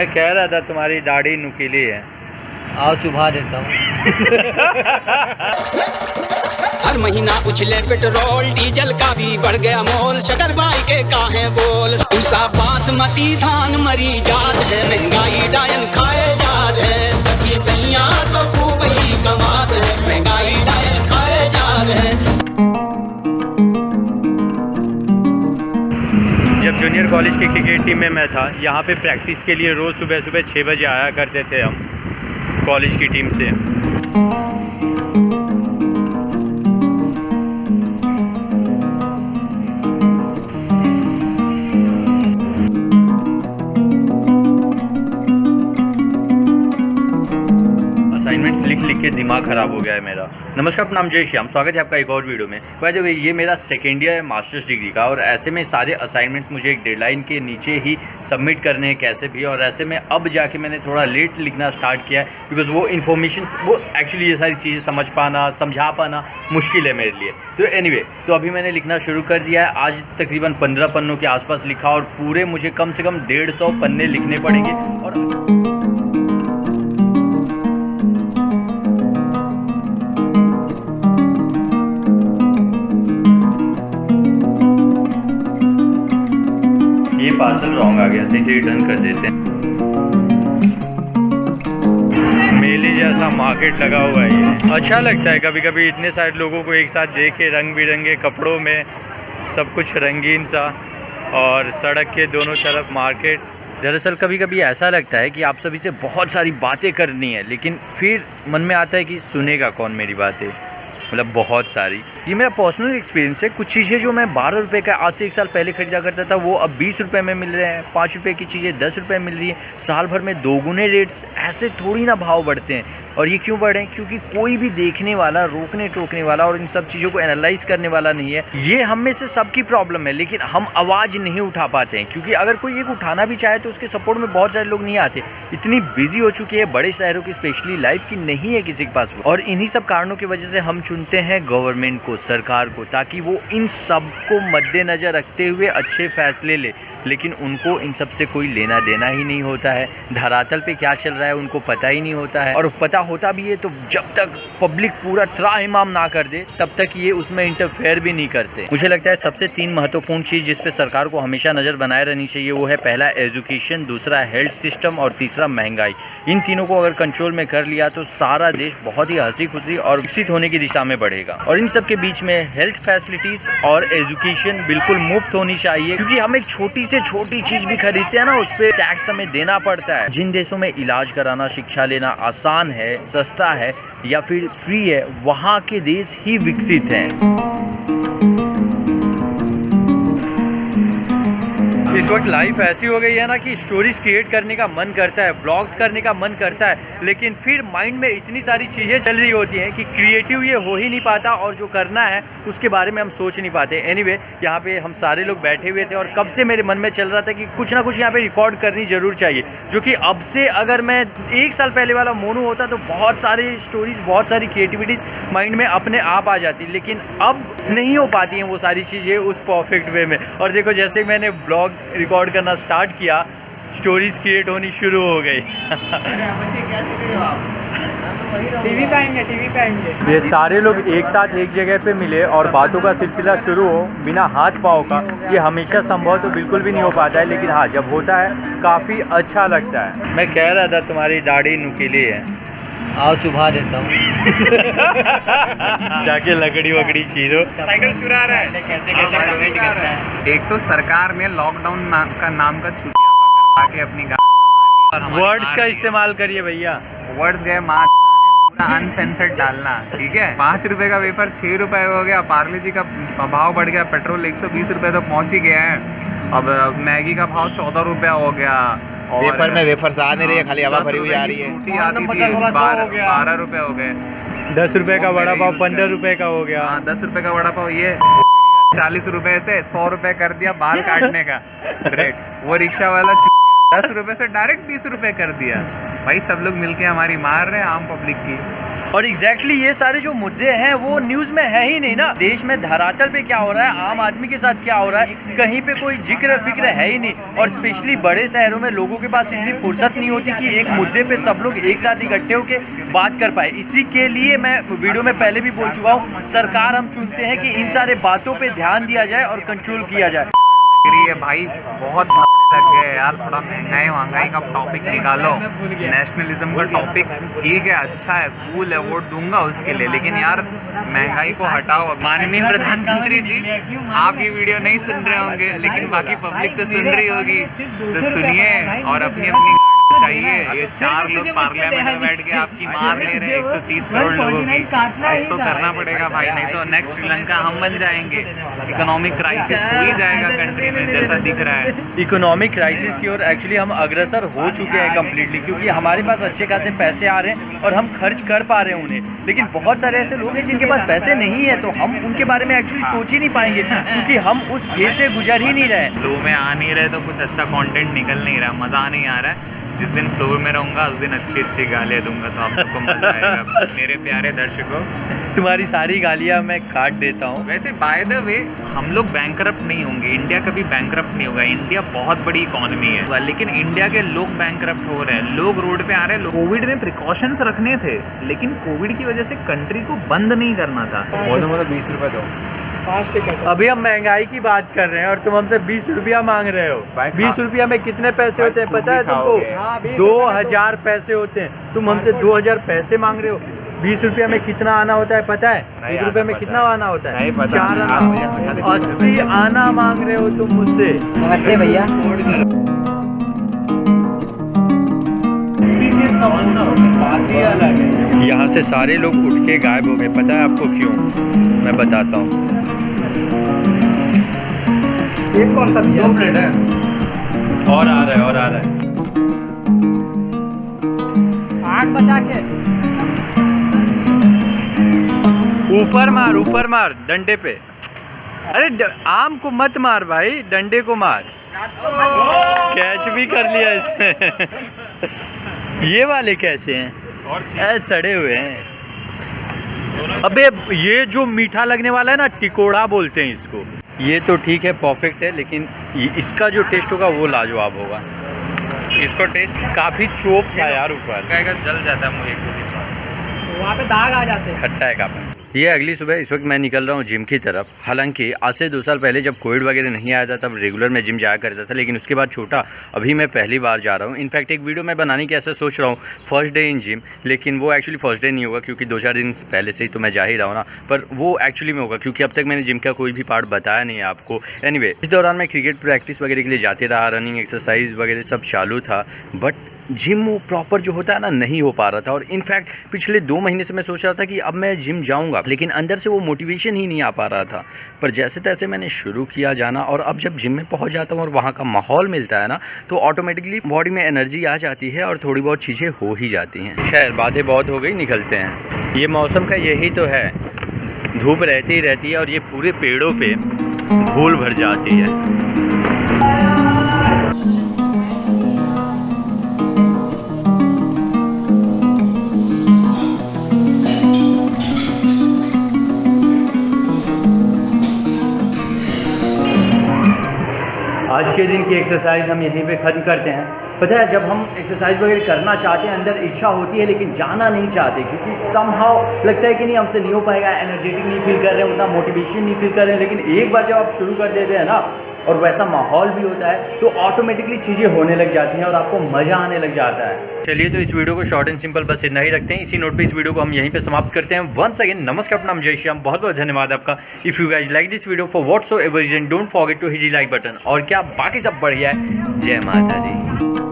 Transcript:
मैं कह रहा था तुम्हारी दाढ़ी नुकीली है। आओ चुभा देता हूँ। हर महीना उछले पेट्रोल डीजल का भी बढ़ गया मोल। शटर भाई के काहे बोल, उषा बासमती धान मरी जात है। महंगाई डायन खाए जात है, सखी सैया तो खूब ही कमात है। महंगाई डायन खाए जात है। जब जूनियर कॉलेज की क्रिकेट टीम में मैं था, यहाँ पे प्रैक्टिस के लिए रोज़ सुबह 6 बजे आया करते थे हम कॉलेज की टीम से। असाइनमेंट्स लिख लिख के दिमाग ख़राब हो गया है मेरा। नमस्कार, नाम जय श्याम, स्वागत है आपका एक और वीडियो में। बाय द वे, ये मेरा सेकेंड ईयर है मास्टर्स डिग्री का, और ऐसे में सारे असाइनमेंट्स मुझे एक डेडलाइन के नीचे ही सबमिट करने हैं कैसे भी। और ऐसे में अब जाके मैंने थोड़ा लेट लिखना स्टार्ट किया है, बिकॉज वो इन्फॉर्मेशन, वो एक्चुअली ये सारी चीज़ें समझा पाना मुश्किल है मेरे लिए। तो एनीवे, तो अभी मैंने लिखना शुरू कर दिया है। आज तकरीबन 15 पन्नों के आसपास लिखा, और पूरे मुझे कम से कम 150 पन्ने लिखने पड़ेंगे। और ये पार्सल रॉन्ग आ गया था, इसे रिटर्न कर देते हैं। मेले जैसा मार्केट लगा हुआ है ये। अच्छा लगता है कभी कभी इतने सारे लोगों को एक साथ देख के, रंग बिरंगे कपड़ों में, सब कुछ रंगीन सा, और सड़क के दोनों तरफ मार्केट। दरअसल कभी कभी ऐसा लगता है कि आप सभी से बहुत सारी बातें करनी है, लेकिन फिर मन में आता है कि सुनेगा कौन मेरी बातें, मतलब बहुत सारी। ये मेरा पर्सनल एक्सपीरियंस है। कुछ चीज़ें जो मैं 12 रुपये का आज से 1 साल पहले ख़रीदा करता था, वो अब 20 रुपये में मिल रहे हैं। 5 रुपये की चीज़ें 10 रुपये मिल रही है। साल भर में 2 गुने रेट्स, ऐसे थोड़ी ना भाव बढ़ते हैं। और ये क्यों बढ़े? क्योंकि कोई भी देखने वाला, रोकने टोकने वाला और इन सब चीज़ों को एनालाइज करने वाला नहीं है। ये हम में से सबकी प्रॉब्लम है, लेकिन हम आवाज़ नहीं उठा पाते हैं। क्योंकि अगर कोई एक उठाना भी चाहे तो उसके सपोर्ट में बहुत सारे लोग नहीं आते। इतनी बिजी हो चुकी है बड़े शहरों की स्पेशली लाइफ की, नहीं है किसी के पास। और इन्हीं सब कारणों की वजह से हम चुनते हैं गवर्नमेंट को, सरकार को, ताकि वो इन सब को मद्देनज़र रखते हुए अच्छे फैसले ले। लेकिन उनको इन सब से कोई लेना देना ही नहीं होता है। धरातल पे क्या चल रहा है उनको पता ही नहीं होता है। और पता होता भी है तो जब तक पब्लिक पूरा त्राहिमाम ना कर दे, तब तक ये उसमें इंटरफेयर भी नहीं करते। मुझे लगता है सबसे 3 महत्वपूर्ण चीज़ जिस पे सरकार को हमेशा नज़र बनाए रहनी चाहिए, वो है पहला एजुकेशन, दूसरा हेल्थ सिस्टम, और तीसरा महंगाई। इन तीनों को अगर कंट्रोल में कर लिया तो सारा देश बहुत ही हंसी खुशी और विकसित होने की दिशा में बढ़ेगा। और इन सब के बीच में हेल्थ फैसिलिटीज़ और एजुकेशन बिल्कुल मुफ्त होनी चाहिए, क्योंकि हम एक छोटी से छोटी चीज़ भी खरीदते हैं ना, उस पर टैक्स हमें देना पड़ता है। जिन देशों में इलाज कराना, शिक्षा लेना आसान है, सस्ता है या फिर फ्री है, वहाँ के देश ही विकसित हैं। इस वक्त लाइफ ऐसी हो गई है ना कि स्टोरीज क्रिएट करने का मन करता है, ब्लॉग्स करने का मन करता है, लेकिन फिर माइंड में इतनी सारी चीज़ें चल रही होती हैं कि क्रिएटिव ये हो ही नहीं पाता, और जो करना है उसके बारे में हम सोच नहीं पाते। एनीवे, यहाँ पे हम सारे लोग बैठे हुए थे, और कब से मेरे मन में चल रहा था कि कुछ ना कुछ यहाँ पे रिकॉर्ड करनी ज़रूर चाहिए। जो कि अब से अगर मैं 1 साल पहले वाला मोनू होता तो बहुत सारी स्टोरीज, बहुत सारी क्रिएटिविटीज़ माइंड में अपने आप आ जाती, लेकिन अब नहीं हो पाती हैं वो सारी चीज़ें उस परफेक्ट वे में। और देखो, जैसे मैंने ब्लॉग रिकॉर्ड करना स्टार्ट किया, स्टोरीज क्रिएट होनी शुरू हो गई। टीवी पे आएंगे। ये सारे लोग एक साथ एक जगह पे मिले और बातों का सिलसिला शुरू हो बिना हाथ पाँव का, ये हमेशा संभव तो बिल्कुल भी नहीं हो पाता है, लेकिन हाँ, जब होता है काफ़ी अच्छा लगता है। मैं कह रहा था तुम्हारी दाढ़ी नुकीली है। आओ चुभा देता हूँ। जाके लकड़ी वकड़ी चीरो। साइकिल चुरा रहा है, कैसे वेट करता है। एक तो सरकार ने लॉकडाउन का नाम का छुट्टियापा करवा के अपनी गाड़ी, वर्ड्स का इस्तेमाल करिए भैया। वर्ड्स गए माँ, पूरा अनसेंसर्ड डालना, ठीक है। 5 रुपए का वेफर 6 रुपए हो गया, पार्ले जी का भाव बढ़ गया, पेट्रोल 120 रुपए तो पहुंच ही गया है। अब मैगी का भाव 14 रुपया हो गया। और वेफर में वेफर्स आ नहीं रही है, खाली हवा भरी हुई आ रही है। रोटी आती थी 12 रुपए हो गए। 10 रुपए का वड़ा पाव 15 रुपए का हो गया। 10 रुपए का वड़ा पाव, ये 40 रुपए से 100 रुपए कर दिया बाल काटने का रेट। वो रिक्शा वाला 10 रुपए से डायरेक्ट 20 रुपए कर दिया। भाई सब लोग मिलके हमारी मार रहे हैं आम पब्लिक की। और एग्जैक्टली ये सारे जो मुद्दे हैं वो न्यूज़ में है ही नहीं ना। देश में धरातल पे क्या हो रहा है, आम आदमी के साथ क्या हो रहा है, कहीं पे कोई जिक्र फिक्र है ही नहीं। और स्पेशली बड़े शहरों में लोगों के पास इतनी फुर्सत नहीं होती कि एक मुद्दे पे सब लोग एक साथ इकट्ठे होकर बात कर पाए। इसी के लिए मैं वीडियो में पहले भी बोल चुका हूँ, सरकार हम चुनते हैं कि इन सारे बातों पर ध्यान दिया जाए और कंट्रोल किया जाए। ये भाई बहुत लग गया यार, थोड़ा महंगाई का टॉपिक निकालो। नेशनलिज्म का टॉपिक ठीक है, अच्छा है, कूल है, वोट दूंगा उसके लिए, लेकिन यार महंगाई को हटाओ। माननीय प्रधानमंत्री जी, आप ये वीडियो नहीं सुन रहे होंगे, लेकिन बाकी पब्लिक तो सुन रही होगी, तो सुनिए और अपनी अपनी चाहिए। ये 4 लोग पार्लियामेंट में बैठ के आपकी मार ले रहे हैं 130 करोड़ लोगों की। कुछ तो करना पड़ेगा भाई, नहीं तो नेक्स्ट श्रीलंका हम बन जाएंगे। इकोनॉमिक क्राइसिस हो ही जाएगा कंट्री में, जैसा दिख रहा है। इकोनॉमिक क्राइसिस की ओर एक्चुअली हम अग्रसर हो चुके हैं कम्प्लीटली, क्योंकि हमारे पास अच्छे खासे पैसे आ रहे हैं और हम खर्च कर पा रहे हैं उन्हें। लेकिन बहुत सारे ऐसे लोग हैं जिनके पास पैसे नहीं है, तो हम उनके बारे में एक्चुअली सोच ही नहीं पाएंगे, क्योंकि हम उस फेज से गुजर ही नहीं रहे। फ्लो में आ नहीं रहे तो कुछ अच्छा कंटेंट निकल नहीं रहा, मज़ा नहीं आ रहा है। जिस दिन फ्लोर में रहूँगा उस दिन अच्छी अच्छी गालियाँ दूंगा, तो आप लोग को मज़ा आएगा। मेरे प्यारे दर्शकों, तुम्हारी सारी गालियाँ मैं काट देता हूँ। वैसे बाय द वे हम लोग बैंकरप्ट नहीं होंगे, इंडिया कभी बैंकरप्ट नहीं होगा। इंडिया बहुत बड़ी इकॉनमी है, लेकिन इंडिया के लोग बैंकरप्ट हो रहे हैं, लोग रोड पे आ रहे हैं। कोविड में प्रिकॉशंस रखने थे, लेकिन कोविड की वजह से कंट्री को बंद नहीं करना था। 20 रुपए दो। अभी हम महंगाई की बात कर रहे हैं और तुम हमसे 20 रुपया मांग रहे हो। 20 रुपया में कितने पैसे होते हैं पता है तुमको? 2000 पैसे होते हैं। तुम हमसे 2000 पैसे मांग रहे हो। 20 रुपया में कितना आना होता है पता है? 1 रुपये में कितना आना होता है? 4 आना। 80 आना मांग रहे हो तुम मुझसे। नमस्ते भैया। यहाँ से सारे लोग उठ के गायब हो गए, पता है आपको क्यों? मैं बताता हूँ। एक कौन सा 2 प्लेट है और आ रहा है 8 बचा के। ऊपर मार डंडे पे। अरे आम को मत मार भाई, डंडे को मार। कैच भी कर लिया इसने। ये वाले कैसे हैं? ऐसे सड़े हुए हैं। अबे ये जो मीठा लगने वाला है ना, टिकोड़ा बोलते हैं इसको। ये तो ठीक है, परफेक्ट है, लेकिन इसका जो टेस्ट होगा वो लाजवाब होगा। इसको टेस्ट काफ़ी चोप था यार, ऊपर जल जाता है मुझे, वहाँ पे दाग आ जाते हैं। खट्टा है काफ़ी। ये अगली सुबह इस वक्त मैं निकल रहा हूँ जिम की तरफ। हालांकि आज से 2 साल पहले जब कोविड वगैरह नहीं आया था तब रेगुलर मैं जिम जाया करता था, लेकिन उसके बाद छोटा, अभी मैं पहली बार जा रहा हूँ। इनफैक्ट एक वीडियो मैं बनाने की ऐसा सोच रहा हूँ, फर्स्ट डे इन जिम, लेकिन वो एक्चुअली फर्स्ट डे नहीं होगा, क्योंकि 2-4 दिन पहले से ही तो मैं जा ही रहा हूँ ना। पर वो एक्चुअली में होगा, क्योंकि अब तक मैंने जिम का कोई भी पार्ट बताया नहीं है आपको। एनीवे, इस दौरान मैं क्रिकेट प्रैक्टिस वगैरह के लिए जाते रहा, रनिंग एक्सरसाइज वगैरह सब चालू था, बट जिम वो प्रॉपर जो होता है ना नहीं हो पा रहा था। और इनफैक्ट पिछले 2 महीने से मैं सोच रहा था कि अब मैं जिम जाऊंगा, लेकिन अंदर से वो मोटिवेशन ही नहीं आ पा रहा था। पर जैसे तैसे मैंने शुरू किया जाना, और अब जब जिम में पहुंच जाता हूँ और वहाँ का माहौल मिलता है ना, तो ऑटोमेटिकली बॉडी में एनर्जी आ जाती है और थोड़ी बहुत चीज़ें हो ही जाती हैं। खैर बातें बहुत हो गई, निकलते हैं। ये मौसम का यही तो है, धूप रहती ही रहती है और ये पूरे पेड़ों पे धूल भर जाती है। आज के दिन की एक्सरसाइज हम यहीं पे ख़त्म करते हैं। पता है, जब हम एक्सरसाइज वगैरह करना चाहते हैं, अंदर इच्छा होती है लेकिन जाना नहीं चाहते, क्योंकि समहाउ लगता है कि नहीं हमसे नहीं हो पाएगा, एनर्जेटिक नहीं फील कर रहे हैं, उतना मोटिवेशन नहीं फील कर रहे हैं। लेकिन एक बार जब आप शुरू कर देते हैं ना, और वैसा माहौल भी होता है, तो ऑटोमेटिकली चीज़ें होने लग जाती हैं और आपको मज़ा आने लग जाता है। चलिए तो इस वीडियो को शॉर्ट एंड सिंपल बस इतना ही रखते हैं। इसी नोट पे इस वीडियो को हम यहीं पे समाप्त करते हैं। वंस अगेन नमस्कार, अपना नाम जय श्याम, बहुत बहुत धन्यवाद आपका। If you guys like this video for whatsoever reason, don't forget to hit the like button. और क्या बाकी सब बढ़िया है। जय माता दी।